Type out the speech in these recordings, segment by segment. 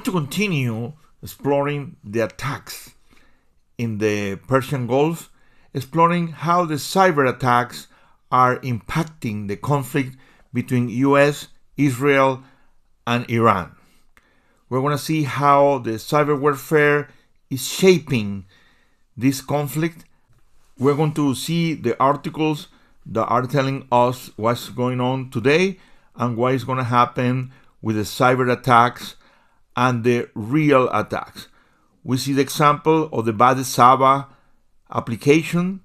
to continue exploring the attacks in the Persian Gulf, exploring how the cyber attacks are impacting the conflict between U.S., Israel, and Iran. We're going to see how the cyber warfare is shaping this conflict. We're going to see the articles that are telling us what's going on today and what is going to happen with the cyber attacks and the real attacks. We see the example of the Bad Saba application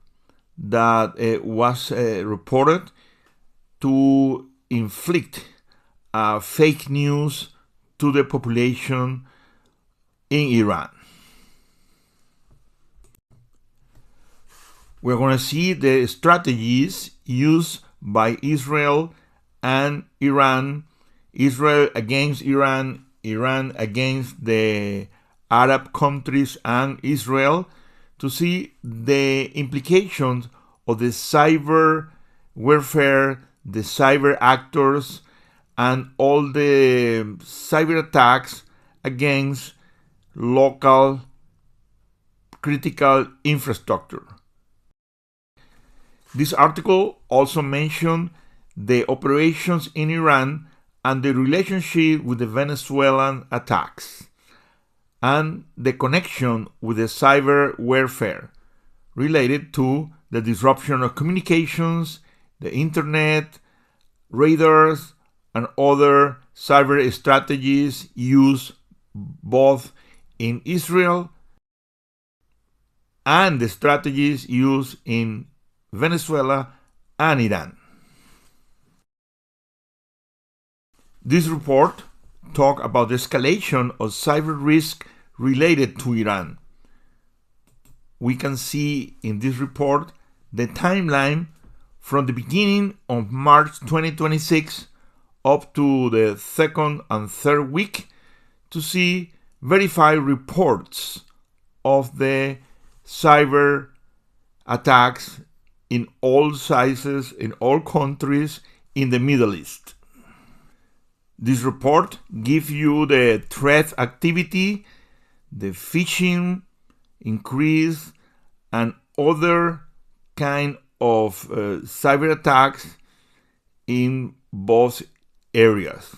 that was reported to inflict fake news to the population in Iran. We're going to see the strategies used by Israel and Iran, Israel against Iran, Iran against the Arab countries and Israel, to see the implications of the cyber warfare, the cyber actors, and all the cyber attacks against local critical infrastructure. This article also mentioned the operations in Iran and the relationship with the Venezuelan attacks, and the connection with the cyber warfare related to the disruption of communications, the internet, radars, and other cyber strategies used both in Israel and the strategies used in Venezuela and Iran. This report talks about the escalation of cyber risk related to Iran. We can see in this report the timeline from the beginning of March 2026 up to the second and third week to see verified reports of the cyber attacks in all sizes, in all countries in the Middle East. This report gives you the threat activity, the phishing increase, and other kind of cyber attacks in both areas.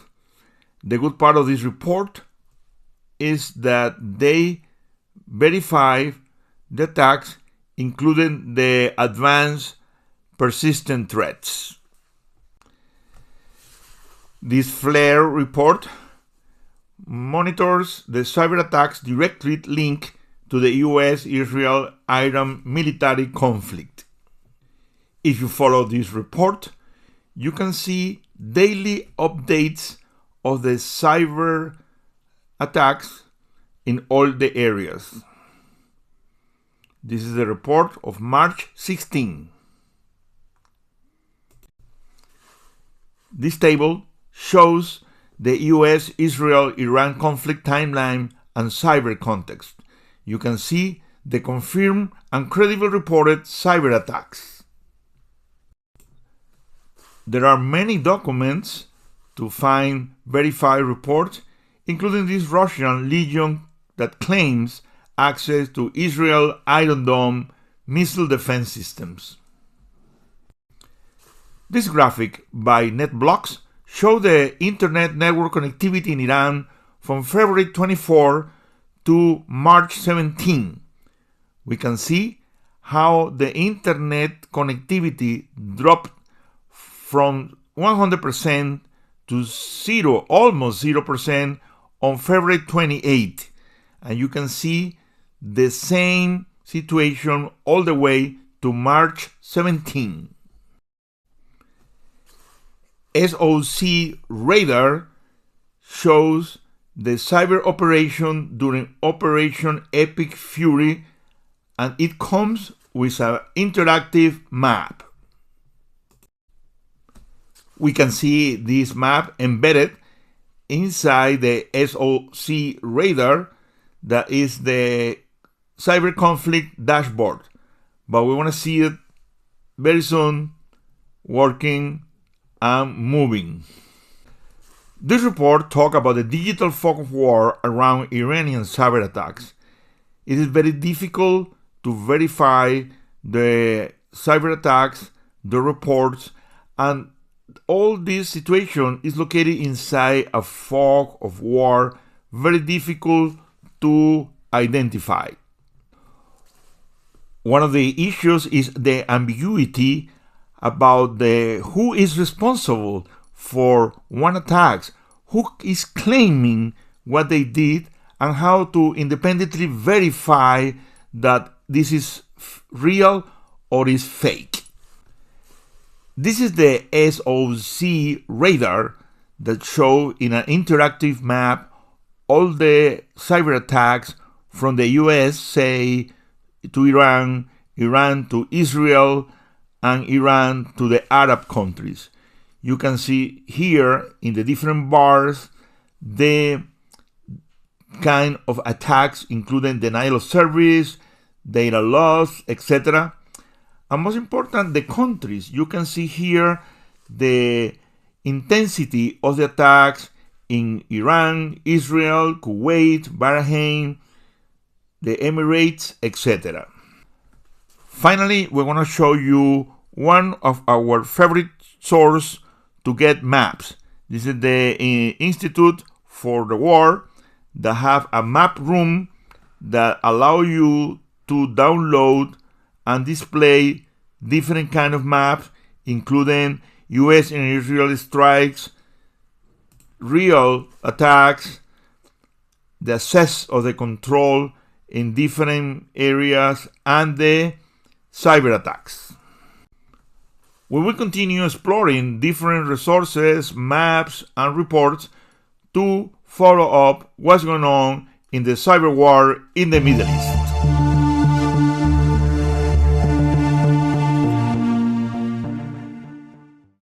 The good part of this report is that they verify the attacks, including the advanced persistent threats. This FLAIR report monitors the cyber attacks directly linked to the U.S. Israel-Iran military conflict. If you follow this report, you can see daily updates of the cyber attacks in all the areas. This is the report of March 16. This table shows the U.S. Israel-Iran conflict timeline and cyber context. You can see the confirmed and credible reported cyber attacks. There are many documents to find verified reports, including this Russian Legion that claims access to Israel Iron Dome missile defense systems. This graphic by NetBlocks shows the internet network connectivity in Iran from February 24 to March 17. We can see how the internet connectivity dropped from 100% to zero, almost 0% on February 28. And you can see the same situation all the way to March 17. SOC radar shows the cyber operation during Operation Epic Fury, and it comes with an interactive map. We can see this map embedded inside the SOC radar, that is the cyber conflict dashboard, but we want to see it very soon working and moving. This report talks about the digital fog of war around Iranian cyber attacks. It is very difficult to verify the cyber attacks, the reports, and all this situation is located inside a fog of war, very difficult to identify. One of the issues is the ambiguity about who is responsible for one attack, who is claiming what they did, and how to independently verify that this is real or is fake. This is the SOC radar that shows in an interactive map all the cyber attacks from the US, say, to Iran, Iran to Israel, and Iran to the Arab countries. You can see here in the different bars the kind of attacks, including denial of service, data loss, etc. And most important, the countries. You can see here the intensity of the attacks in Iran, Israel, Kuwait, Bahrain, the Emirates, etc. Finally, we're going to show you one of our favorite sources to get maps. This is the Institute for the War that have a map room that allow you to download and display different kind of maps, including U.S. and Israeli strikes, real attacks, the access of the control in different areas, and the cyber attacks. We will continue exploring different resources, maps, and reports to follow up what's going on in the cyber war in the Middle East.